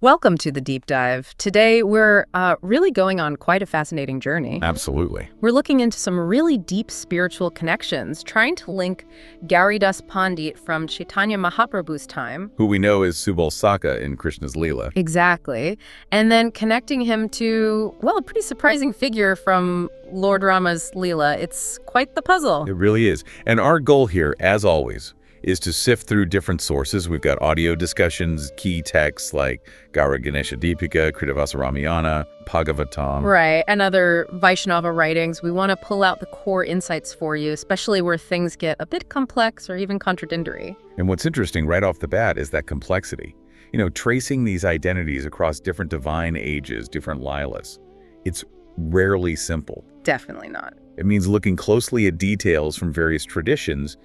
Welcome to the Deep Dive. Today, we're really going on quite a fascinating journey. Absolutely. We're looking into some really deep spiritual connections, trying to link Gauri Das Pandit from Chaitanya Mahaprabhu's time. Who we know as Subal Saka in Krishna's Leela. Exactly. And then connecting him to, well, a pretty surprising figure from Lord Rama's Leela. It's quite the puzzle. It really is. And our goal here, as always, is to sift through different sources. We've got audio discussions, key texts like Gauri Ganesha Deepika, Krittivasa Ramayana, Bhagavatam. Right, and other Vaishnava writings. We want to pull out the core insights for you, especially where things get a bit complex or even contradictory. And what's interesting right off the bat is that complexity. You know, tracing these identities across different divine ages, different Leelas, it's rarely simple. Definitely not. It means looking closely at details from various traditions.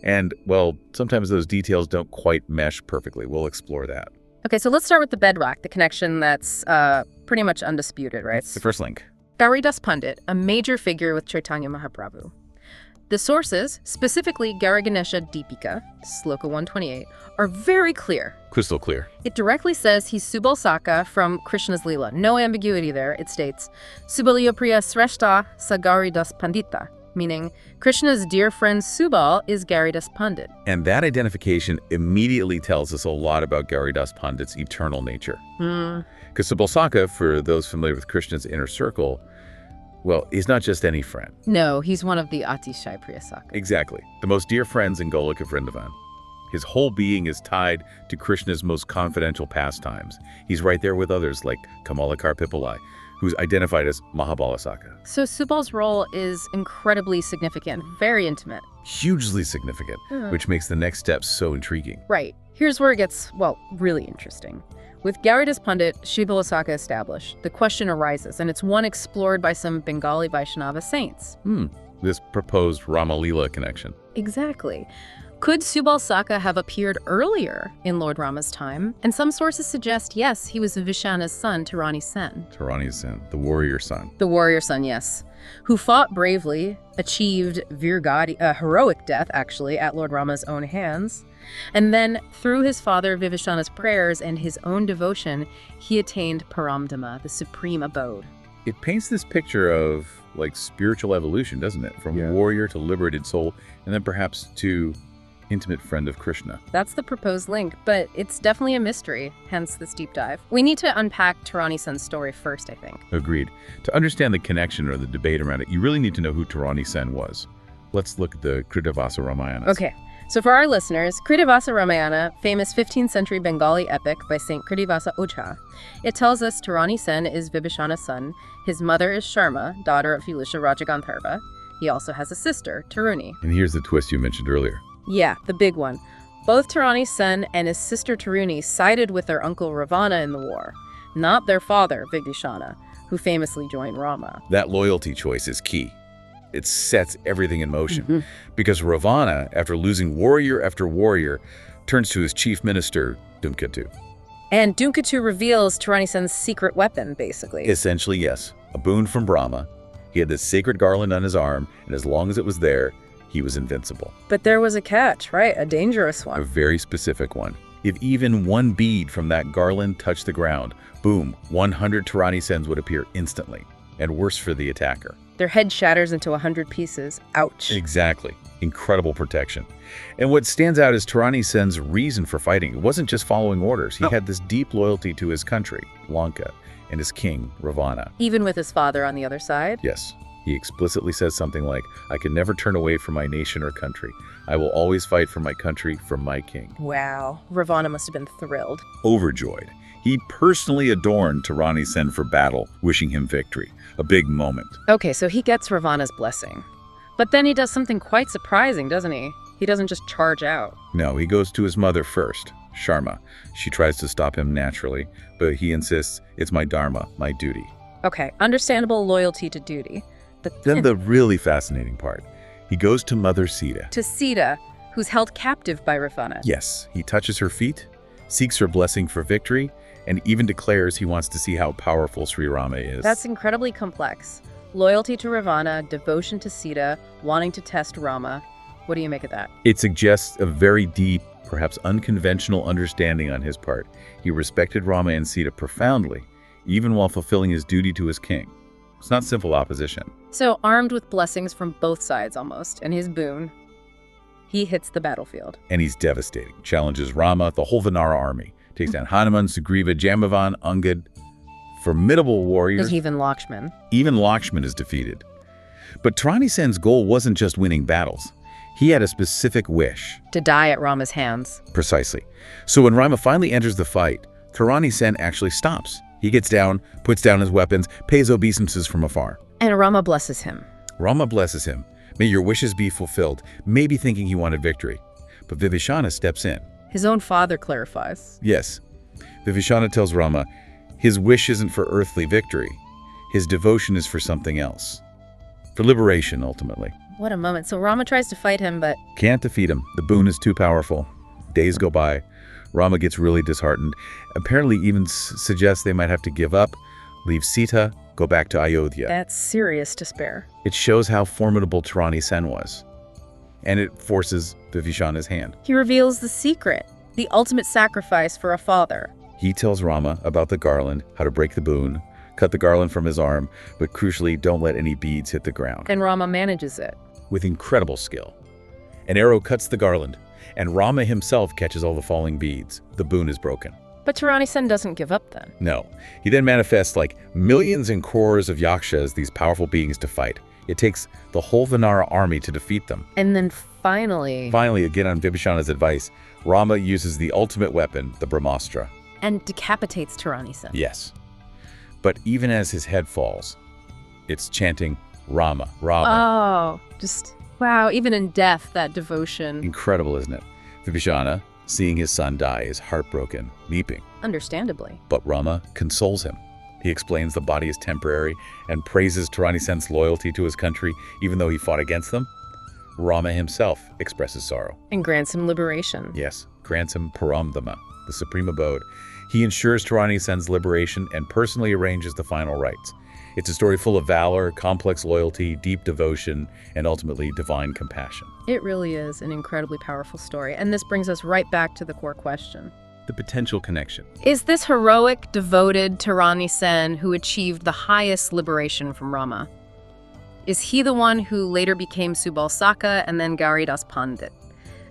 And, well, sometimes those details don't quite mesh perfectly. We'll explore that. Okay, so let's start with the bedrock, the connection that's pretty much undisputed, right? The first link. Gauri Das Pandit, a major figure with Chaitanya Mahaprabhu. The sources, specifically Gauri Ganesha Deepika, Sloka 128, are very clear. Crystal clear. It directly says he's Subal Saka from Krishna's Leela. No ambiguity there. It states, Subaliya Priya Sreshta sa Gauri Das Pandita, meaning Krishna's dear friend Subal is Gauri Das Pandit. And that identification immediately tells us a lot about Gauri Das Pandit's eternal nature. Because Subal Saka, for those familiar with Krishna's inner circle, well, he's not just any friend. No, he's one of the Atishai Priya Saka. Exactly. The most dear friends in Golika Vrindavan. His whole being is tied to Krishna's most confidential pastimes. He's right there with others like Kamalakar Pipalai, who's identified as Mahabala Saka. So Subal's role is incredibly significant, very intimate. Hugely significant, which makes the next step so intriguing. Right. Here's where it gets, well, really interesting. With Gauri Das Pandit, Subal Saka established, the question arises, and it's one explored by some Bengali Vaishnava saints. This proposed Rama-Leela connection. Exactly. Could Subal Saka have appeared earlier in Lord Rama's time? And some sources suggest, yes, he was Vishana's son, Tarani Sen. Tarani Sen, the warrior son. The warrior son, yes. Who fought bravely, achieved Virgati, a heroic death, actually, at Lord Rama's own hands. And then, through his father Vivishana's prayers and his own devotion, he attained Paramdhama, the supreme abode. It paints this picture of, like, spiritual evolution, doesn't it? From warrior to liberated soul, and then perhaps to intimate friend of Krishna. That's the proposed link, but it's definitely a mystery, hence this deep dive. We need to unpack Tarani Sen's story first, I think. Agreed. To understand the connection or the debate around it, you really need to know who Tarani Sen was. Let's look at the Krittivasa Ramayana. Okay, so for our listeners, Krittivasa Ramayana, famous 15th century Bengali epic by Saint Krittivasa Ocha. It tells us Tarani Sen is Vibhishana's son, his mother is Sharma, daughter of Hilisha Rajagandharva. He also has a sister, Taruni. And here's the twist you mentioned earlier. Yeah, the big one. Both Tarani's son and his sister Taruni sided with their uncle Ravana in the war, not their father, Vibhishana, who famously joined Rama. That loyalty choice is key. It sets everything in motion. Because Ravana, after losing warrior after warrior, turns to his chief minister, Dhumketu. And Dhumketu reveals Tarani Sen's secret weapon, basically. Essentially, yes. A boon from Brahma. He had this sacred garland on his arm, and as long as it was there, he was invincible. But there was a catch, right? A dangerous one. A very specific one. If even one bead from that garland touched the ground, boom, 100 Tarani Sens would appear instantly. And worse for the attacker. Their head shatters into 100 pieces. Ouch. Exactly. Incredible protection. And what stands out is Tarani Sen's reason for fighting. It wasn't just following orders. He had this deep loyalty to his country, Lanka, and his king, Ravana. Even with his father on the other side? Yes. He explicitly says something like, I can never turn away from my nation or country. I will always fight for my country, for my king. Wow. Ravana must have been thrilled. Overjoyed. He personally adorned Tarani Sen for battle, wishing him victory. A big moment. Okay, so he gets Ravana's blessing. But then he does something quite surprising, doesn't he? He doesn't just charge out. No, he goes to his mother first, Sharma. She tries to stop him naturally, but he insists, it's my dharma, my duty. Okay, understandable loyalty to duty. But then the really fascinating part. He goes to Mother Sita. To Sita, who's held captive by Ravana. Yes, he touches her feet, seeks her blessing for victory, and even declares he wants to see how powerful Sri Rama is. That's incredibly complex. Loyalty to Ravana, devotion to Sita, wanting to test Rama. What do you make of that? It suggests a very deep perhaps unconventional understanding on his part. He respected Rama and Sita profoundly, even while fulfilling his duty to his king. It's not simple opposition. So, armed with blessings from both sides almost, and his boon, he hits the battlefield. And he's devastating. Challenges Rama, the whole Vanara army. Takes down Hanuman, Sugriva, Jambavan, Angad. Formidable warriors. There's even Lakshman. Even Lakshman is defeated. But Tarani Sen's goal wasn't just winning battles. He had a specific wish. To die at Rama's hands. Precisely. So when Rama finally enters the fight, Tarani Sen actually stops. He gets down, puts down his weapons, pays obeisances from afar. And Rama blesses him. Rama blesses him. May your wishes be fulfilled, maybe thinking he wanted victory. But Vibhishana steps in. His own father clarifies. Yes. Vibhishana tells Rama, his wish isn't for earthly victory. His devotion is for something else. For liberation, ultimately. What a moment. So Rama tries to fight him, but Can't defeat him. The boon is too powerful. Days go by. Rama gets really disheartened. Apparently even suggests they might have to give up, leave Sita, go back to Ayodhya. that's serious despair. It shows how formidable Tarani Sen was. And it forces Vibhishana's hand. He reveals the secret, the ultimate sacrifice for a father. He tells Rama about the garland, how to break the boon, cut the garland from his arm, but crucially, don't let any beads hit the ground. And Rama manages it. With incredible skill. An arrow cuts the garland, and Rama himself catches all the falling beads. The boon is broken. But Tarani Sen doesn't give up then. No. He then manifests like millions and crores of yakshas, these powerful beings, to fight. It takes the whole Vanara army to defeat them. And then finally, Again on Vibhishana's advice, Rama uses the ultimate weapon, the Brahmastra. and decapitates Tarani Sen. Yes. But even as his head falls, it's chanting Rama, Rama. Oh, just, wow, even in death, that devotion. Incredible, isn't it? Vibhishana, seeing his son die, is heartbroken, weeping. Understandably. But Rama consoles him. He explains the body is temporary and praises Tarani Sen's loyalty to his country, even though he fought against them. Rama himself expresses sorrow. And grants him liberation. Yes, grants him Paramdhama, the supreme abode. He ensures Tarani Sen's liberation and personally arranges the final rites. It's a story full of valor, complex loyalty, deep devotion, and ultimately divine compassion. It really is an incredibly powerful story. And this brings us right back to the core question. The potential connection. Is this heroic, devoted Tarani Sen who achieved the highest liberation from Rama? Is he the one who later became Subalsaka and then Gauri Das Pandit,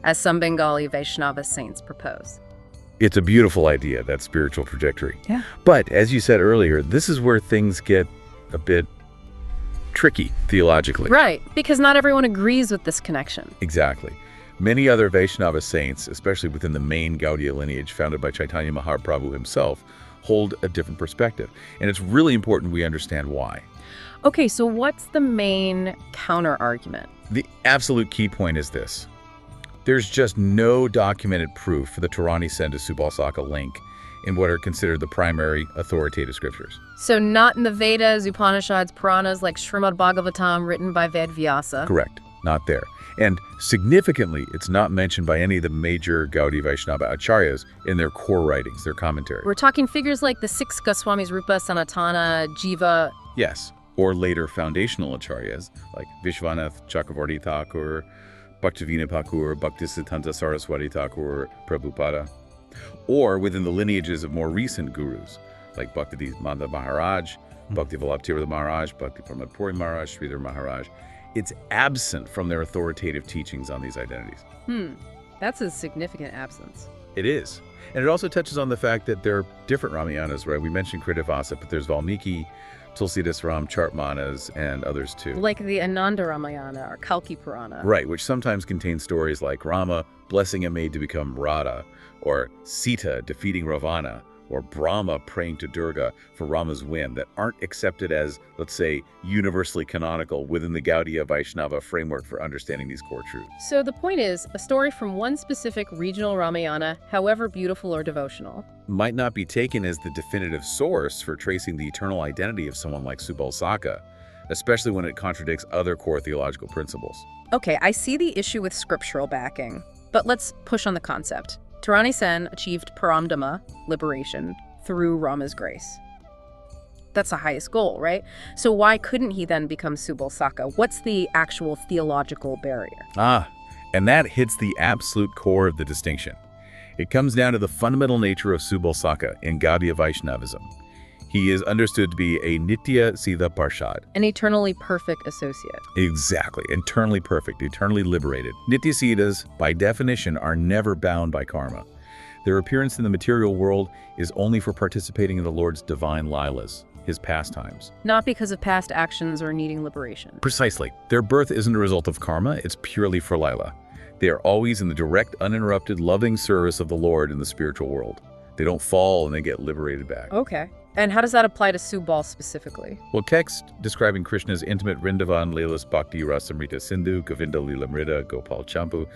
as some Bengali Vaishnava saints propose? It's a beautiful idea, that spiritual trajectory. Yeah. But as you said earlier, this is where things get a bit tricky theologically. Right, because not everyone agrees with this connection. Exactly. Many other Vaishnava saints, especially within the main Gaudiya lineage founded by Chaitanya Mahaprabhu himself, hold a different perspective. And it's really important we understand why. Okay, so what's the main counter-argument? The absolute key point is this. There's just no documented proof for the Tarani Sen to Subalsaka link in what are considered the primary authoritative scriptures. So not in the Vedas, Upanishads, Puranas like Srimad Bhagavatam written by Ved Vyasa. Correct. Not there. And significantly, it's not mentioned by any of the major Gaudiya Vaishnava acharyas in their core writings, their commentary. We're talking figures like the six Goswamis, Rupa, Sanatana, Jiva. Yes. Or later foundational acharyas like Vishwanath Chakravarti Thakur, Bhaktivinoda Thakur, Bhaktisiddhanta Saraswati Thakur, Prabhupada. Or within the lineages of more recent gurus like Bhaktivedanta Maharaj, Bhaktivedanta Maharaj, Bhakti Pramod Puri Maharaj, Sridhar Maharaj. It's absent from their authoritative teachings on these identities. That's a significant absence. It is. And it also touches on the fact that there are different Ramayanas, right? We mentioned Krittivasa, but there's Valmiki, Tulsidas Ram, Chartmanas, and others too. Like the Ananda Ramayana or Kalki Purana. Right, which sometimes contains stories like Rama blessing a maid to become Radha, or Sita defeating Ravana, or Brahma praying to Durga for Rama's win that aren't accepted as, let's say, universally canonical within the Gaudiya Vaishnava framework for understanding these core truths. So the point is, a story from one specific regional Ramayana, however beautiful or devotional, might not be taken as the definitive source for tracing the eternal identity of someone like Subalsaka, especially when it contradicts other core theological principles. Okay, I see the issue with scriptural backing, but let's push on the concept. Tarani Sen achieved Paramdhama, liberation, through Rama's grace. That's the highest goal, right? So why couldn't he then become Subalsaka? What's the actual theological barrier? And that hits the absolute core of the distinction. It comes down to the fundamental nature of Subal in Gaudiya Vaishnavism. He is understood to be a Nitya Siddha Parshad. An eternally perfect associate. Exactly. Eternally perfect, eternally liberated. Nitya Siddhas, by definition, are never bound by karma. Their appearance in the material world is only for participating in the Lord's divine Leelas, his pastimes. Not because of past actions or needing liberation. Precisely. Their birth isn't a result of karma, it's purely for Leela. They are always in the direct, uninterrupted, loving service of the Lord in the spiritual world. They don't fall and they get liberated back. Okay. And how does that apply to Subal specifically? Well, text describing Krishna's intimate Vrindavan, Leela's Bhakti Rasamrita Sindhu, Govinda Leela Mrida, Gopal Champu,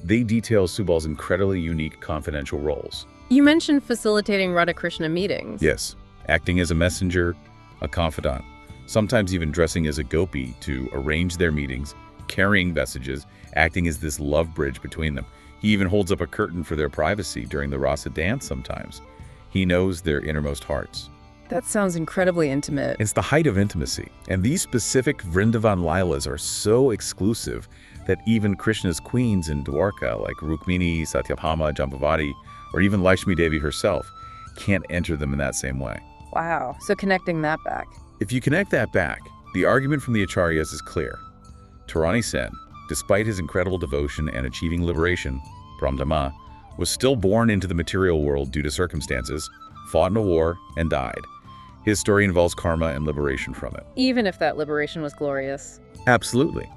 they detail Subal's incredibly unique confidential roles. You mentioned facilitating Radha-Krishna meetings. Yes, acting as a messenger, a confidant, sometimes even dressing as a gopi to arrange their meetings, carrying messages, acting as this love bridge between them. He even holds up a curtain for their privacy during the rasa dance sometimes. He knows their innermost hearts. That sounds incredibly intimate. It's the height of intimacy. And these specific Vrindavan Leelas are so exclusive that even Krishna's queens in Dwarka, like Rukmini, Satyabhama, Jambavati, or even Lakshmi Devi herself, can't enter them in that same way. Wow. So connecting that back. If you connect that back, the argument from the Acharyas is clear. Tarani Sen, despite his incredible devotion and achieving liberation, Brahmdama, was still born into the material world due to circumstances, fought in a war, and died. His story involves karma and liberation from it. Even if that liberation was glorious. Absolutely.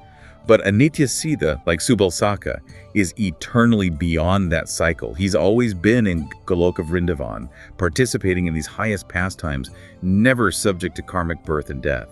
But a Nitya Siddha, like Subal is eternally beyond that cycle. He's always been in Goloka Vrindavan, participating in these highest pastimes, never subject to karmic birth and death.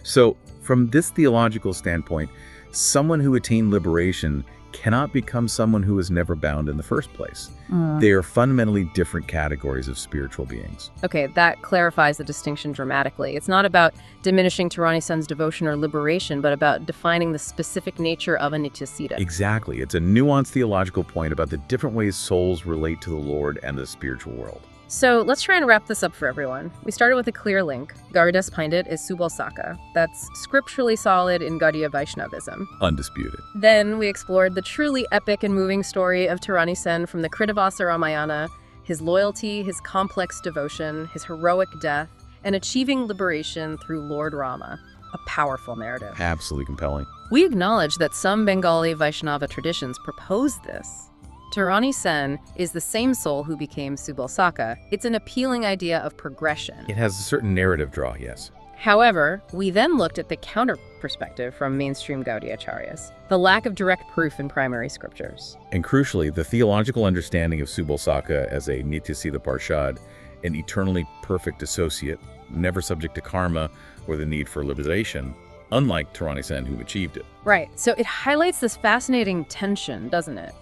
So, from this theological standpoint, someone who attained liberation cannot become someone who was never bound in the first place. They are fundamentally different categories of spiritual beings. Okay, that clarifies the distinction dramatically. It's not about diminishing Tarani Sen's devotion or liberation, but about defining the specific nature of a Nitya Siddha. Exactly. It's a nuanced theological point about the different ways souls relate to the Lord and the spiritual world. So let's try and wrap this up for everyone. We started with a clear link. Gauri Das Pandit is Subal. That's scripturally solid in Gaudiya Vaishnavism. Undisputed. Then we explored the truly epic and moving story of Tarani Sen from the Krittivasa Ramayana, his loyalty, his complex devotion, his heroic death, and achieving liberation through Lord Rama. A powerful narrative. Absolutely compelling. We acknowledge that some Bengali Vaishnava traditions propose this. Tarani Sen is the same soul who became Subal. It's an appealing idea of progression. It has a certain narrative draw, yes. However, we then looked at the counter perspective from mainstream Gaudiya Acharyas, the lack of direct proof in primary scriptures. And crucially, the theological understanding of Subal as a Nitya Siddha Parshad, an eternally perfect associate, never subject to karma or the need for liberation, unlike Tarani Sen who achieved it. Right, so it highlights this fascinating tension, doesn't it?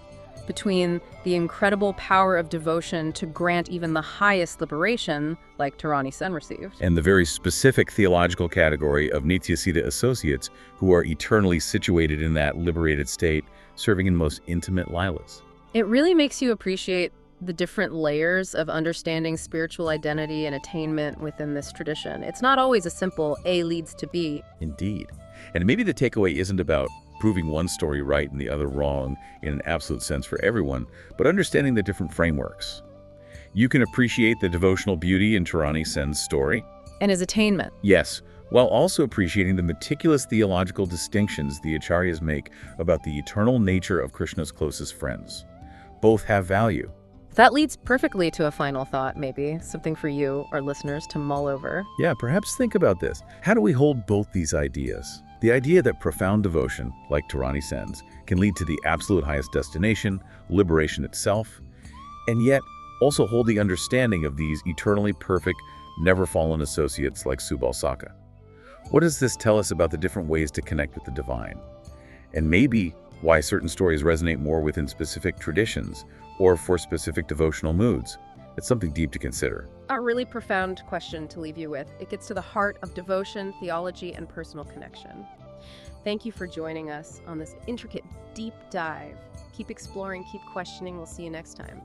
Between the incredible power of devotion to grant even the highest liberation, like Tarani Sen received, and the very specific theological category of Nitya Siddha associates who are eternally situated in that liberated state, serving in the most intimate Leelas. It really makes you appreciate the different layers of understanding spiritual identity and attainment within this tradition. It's not always a simple A leads to B. Indeed. And maybe the takeaway isn't about proving one story right and the other wrong in an absolute sense for everyone, but understanding the different frameworks. You can appreciate the devotional beauty in Tarani Sen's story. And his attainment. Yes, while also appreciating the meticulous theological distinctions the Acharyas make about the eternal nature of Krishna's closest friends. Both have value. That leads perfectly to a final thought, maybe, something for you, our listeners, to mull over. Yeah, perhaps think about this. How do we hold both these ideas? The idea that profound devotion, like Tarani Sen's, can lead to the absolute highest destination, liberation itself, and yet also hold the understanding of these eternally perfect, never-fallen associates like Subal. What does this tell us about the different ways to connect with the divine? And maybe why certain stories resonate more within specific traditions or for specific devotional moods? It's something deep to consider. A really profound question to leave you with. It gets to the heart of devotion, theology, and personal connection. Thank you for joining us on this intricate, deep dive. Keep exploring, keep questioning. We'll see you next time.